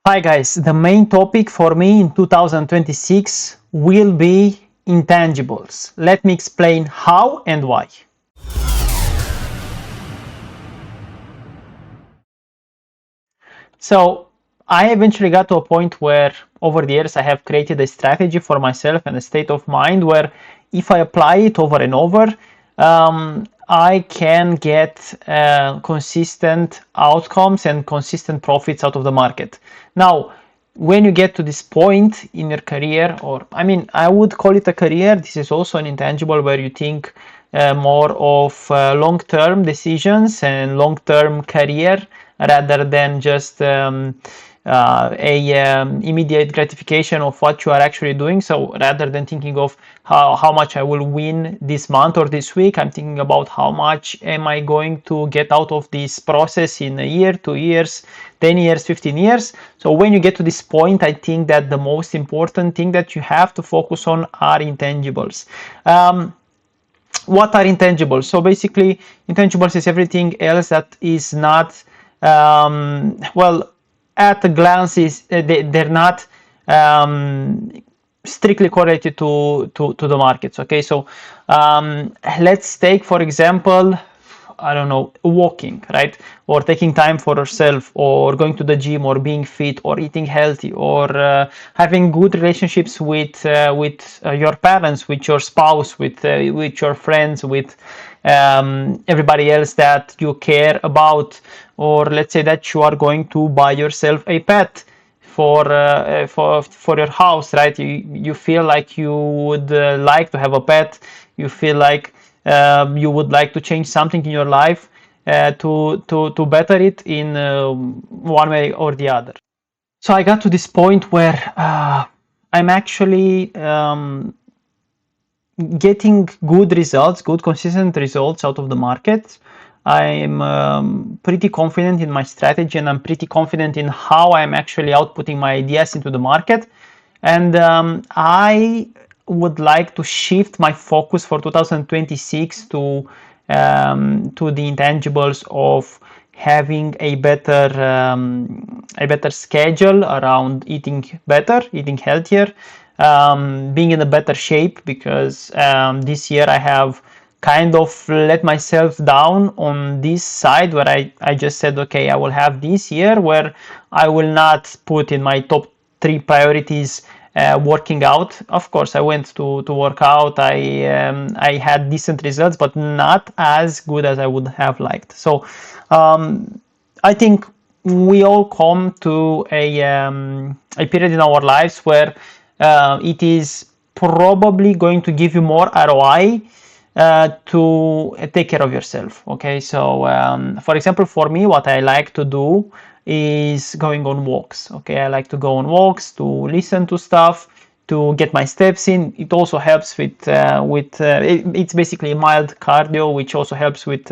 Hi guys, the main topic for me in 2026 will be intangibles. Let me explain how and why. So I eventually got to a point where over the years I have created a strategy for myself and a state of mind where if I apply it over and over, I can get consistent outcomes and consistent profits out of the market. Now, when you get to this point in your career, or I would call it a career, this is also an intangible where you think more of long-term decisions and long-term career rather than just immediate gratification of what you are actually doing. So rather than thinking of how much I will win this month or this week, I'm thinking about how much am I going to get out of this process in a year, 2 years, 10 years, 15 years. So when you get to this point, I think that the most important thing that you have to focus on are intangibles. What are intangibles? So basically, intangibles is everything else that is not well, at a glance is they're not strictly correlated to the markets. Okay, so let's take for example, I don't know, walking, right? Or taking time for yourself, or going to the gym, or being fit, or eating healthy, or having good relationships with your parents, with your spouse, with your friends, with everybody else that you care about. Or let's say that you are going to buy yourself a pet for your house, right? You feel like you would like to have a pet. You feel like you would like to change something in your life to better it in one way or the other. So I got to this point where I'm actually getting good results, good consistent results out of the market. I'm pretty confident in my strategy, and I'm pretty confident in how I'm actually outputting my ideas into the market. And I would like to shift my focus for 2026 to the intangibles of having a better schedule around eating better, eating healthier, being in a better shape, because this year I have kind of let myself down on this side where I just said, okay, I will have this year where I will not put in my top 3 priorities working out. Of course, I went to work out. I had decent results, but not as good as I would have liked. So I think we all come to a period in our lives where it is probably going to give you more ROI to take care of yourself. Okay, so for example, for me, what I like to do is going on walks. Okay, I like to go on walks to listen to stuff, to get my steps in. It also helps with it's basically mild cardio, which also helps with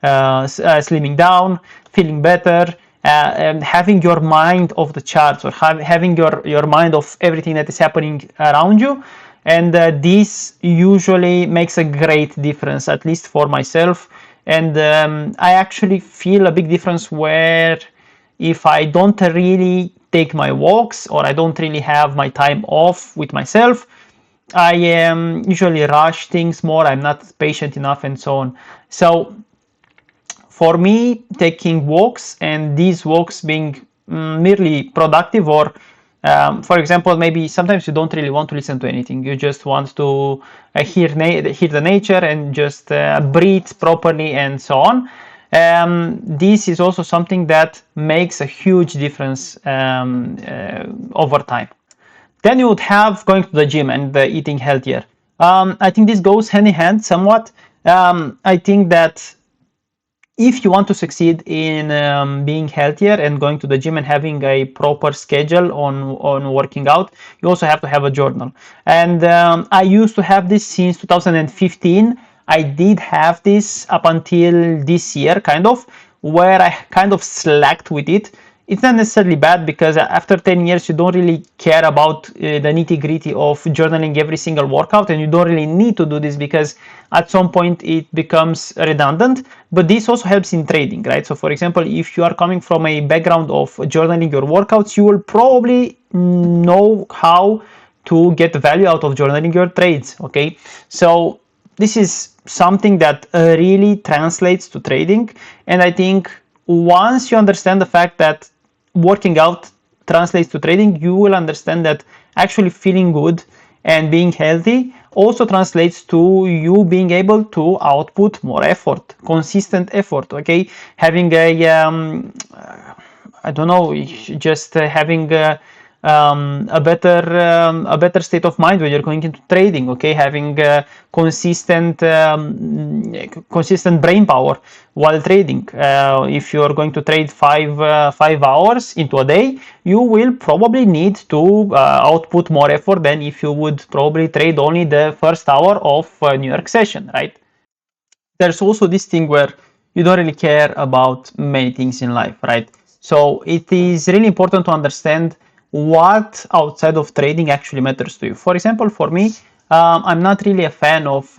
slimming down, feeling better, and having your mind off the charts, or having your mind of everything that is happening around you. And this usually makes a great difference, at least for myself. And I actually feel a big difference where if I don't really take my walks, or I don't really have my time off with myself, I usually rush things more. I'm not patient enough, and so on. So for me, taking walks, and these walks being merely productive, or for example, maybe sometimes you don't really want to listen to anything. You just want to hear the nature and just breathe properly, and so on. This is also something that makes a huge difference over time. Then you would have going to the gym and eating healthier. I think this goes hand in hand somewhat. I think that if you want to succeed in being healthier and going to the gym and having a proper schedule on working out, you also have to have a journal. And I used to have this since 2015. I did have this up until this year, kind of, where I kind of slacked with it. it's not necessarily bad, because after 10 years you don't really care about the nitty-gritty of journaling every single workout, and you don't really need to do this because at some point it becomes redundant. But this also helps in trading, right? So for example, if you are coming from a background of journaling your workouts, you will probably know how to get value out of journaling your trades. Okay, so this is something that really translates to trading. And I think once you understand the fact that working out translates to trading, you will understand that actually feeling good and being healthy also translates to you being able to output more effort, consistent effort. Okay, having I don't know, just having a better state of mind when you're going into trading. Okay, having consistent brain power while trading. If you're going to trade 5 hours into a day, you will probably need to output more effort than if you would probably trade only the first hour of a New York session, right? There's also this thing where you don't really care about many things in life, right? So it is really important to understand what outside of trading actually matters to you. For example, for me, I'm not really a fan of,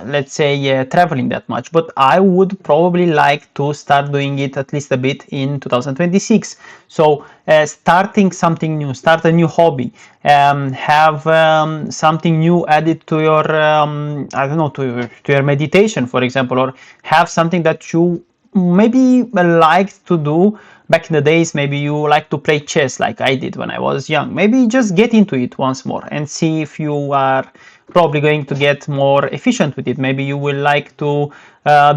let's say, traveling that much, but I would probably like to start doing it at least a bit in 2026. So starting something new, start a new hobby, have something new added to your, I don't know, to your meditation, for example, or have something that you maybe liked to do back in the days. Maybe you like to play chess like I did when I was young. Maybe just get into it once more and see if you are probably going to get more efficient with it. Maybe you will like to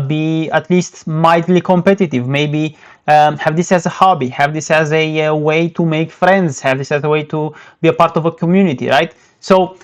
be at least mildly competitive. Maybe have this as a hobby, have this as a way to make friends, have this as a way to be a part of a community, right? So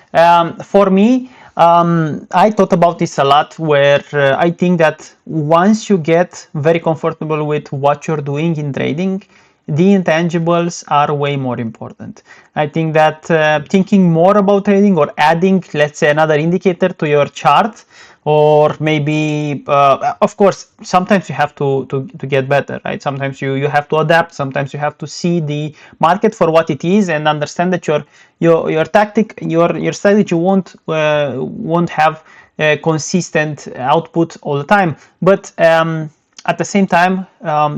for me, I thought about this a lot, where I think that once you get very comfortable with what you're doing in trading, the intangibles are way more important. I think that thinking more about trading, or adding, let's say, another indicator to your chart, or maybe of course sometimes you have to get better, right? Sometimes you have to adapt, sometimes you have to see the market for what it is and understand that your tactic, your strategy won't have consistent output all the time. But at the same time,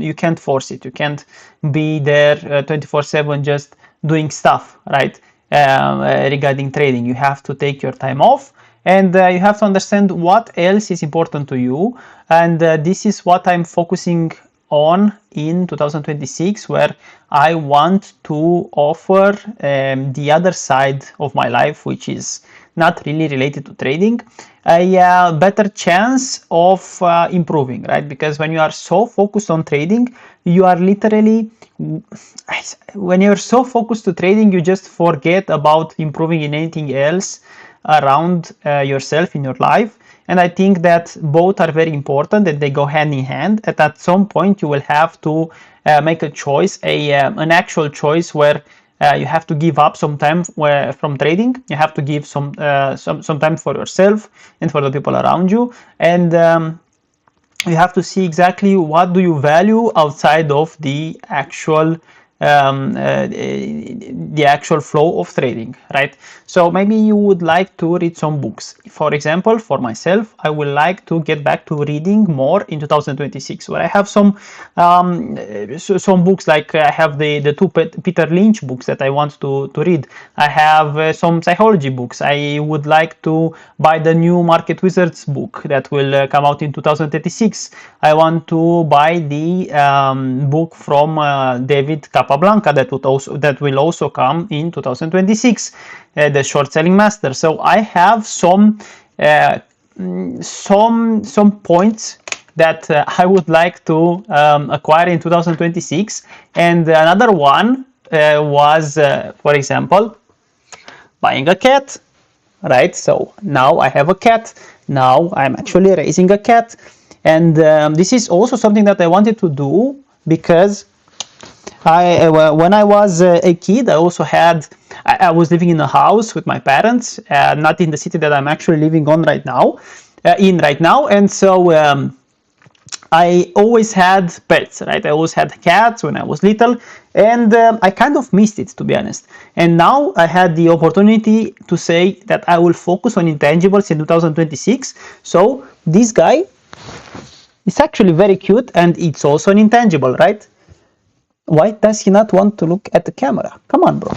you can't force it. You can't be there 24/7 just doing stuff, right? Regarding trading, you have to take your time off, and you have to understand what else is important to you. And this is what I'm focusing on in 2026, where I want to offer the other side of my life, which is not really related to trading, a better chance of improving, right? Because when you are so focused on trading, you are literally, when you're so focused to trading, you just forget about improving in anything else around yourself in your life. And I think that both are very important, and they go hand in hand. And at some point you will have to make a choice, an actual choice, where you have to give up some time from trading. You have to give some time for yourself and for the people around you, and you have to see exactly what do you value outside of the actual flow of trading, right? So maybe you would like to read some books. For example, for myself, I would like to get back to reading more in 2026, where I have some books, like I have the two Peter Lynch books that I want to read. I have some psychology books. I would like to buy the new Market Wizards book that will come out in 2036. I want to buy the book from David Capablanca that will also come in 2026, the Short Selling Master. So I have some points that I would like to acquire in 2026, and another one was, for example, buying a cat, right? So now I have a cat. Now I'm actually raising a cat, and this is also something that I wanted to do, because when I was a kid, I was living in a house with my parents, not in the city that I'm actually living on right now, and so I always had pets, right? I always had cats when I was little, and I kind of missed it, to be honest. And now I had the opportunity to say that I will focus on intangibles in 2026. So this guy is actually very cute, and it's also an intangible, right? Why does he not want to look at the camera? Come on, bro.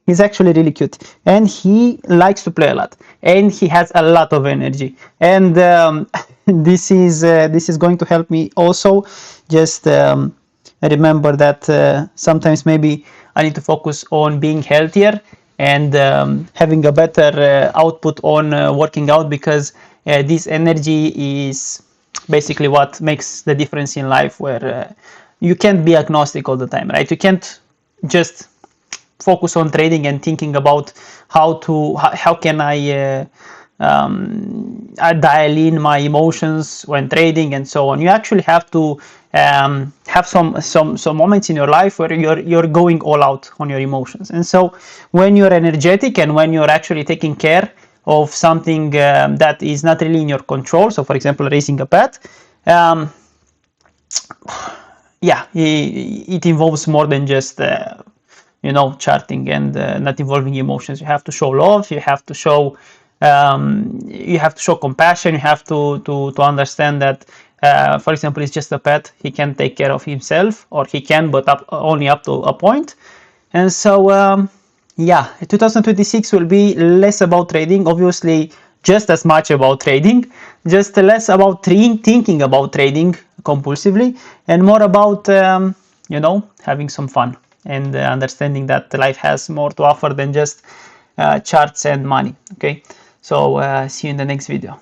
He's actually really cute, and he likes to play a lot, and he has a lot of energy. And this is going to help me also. Just remember that sometimes maybe I need to focus on being healthier and having a better output on working out, because this energy is basically what makes the difference in life, where you can't be agnostic all the time, right? You can't just focus on trading and thinking about how can I dial in my emotions when trading and so on. You actually have to have some moments in your life where you're going all out on your emotions. And so when you're energetic and when you're actually taking care of something that is not really in your control, so for example raising a pet, yeah, it involves more than just charting and not involving emotions. You have to show love, you have to show compassion, you have to understand that for example it's just a pet, he can take care of himself, or he can, but only up to a point. And so yeah, 2026 will be less about trading, obviously just as much about trading, just less about thinking about trading compulsively, and more about having some fun and understanding that life has more to offer than just charts and money. Okay, so see you in the next video.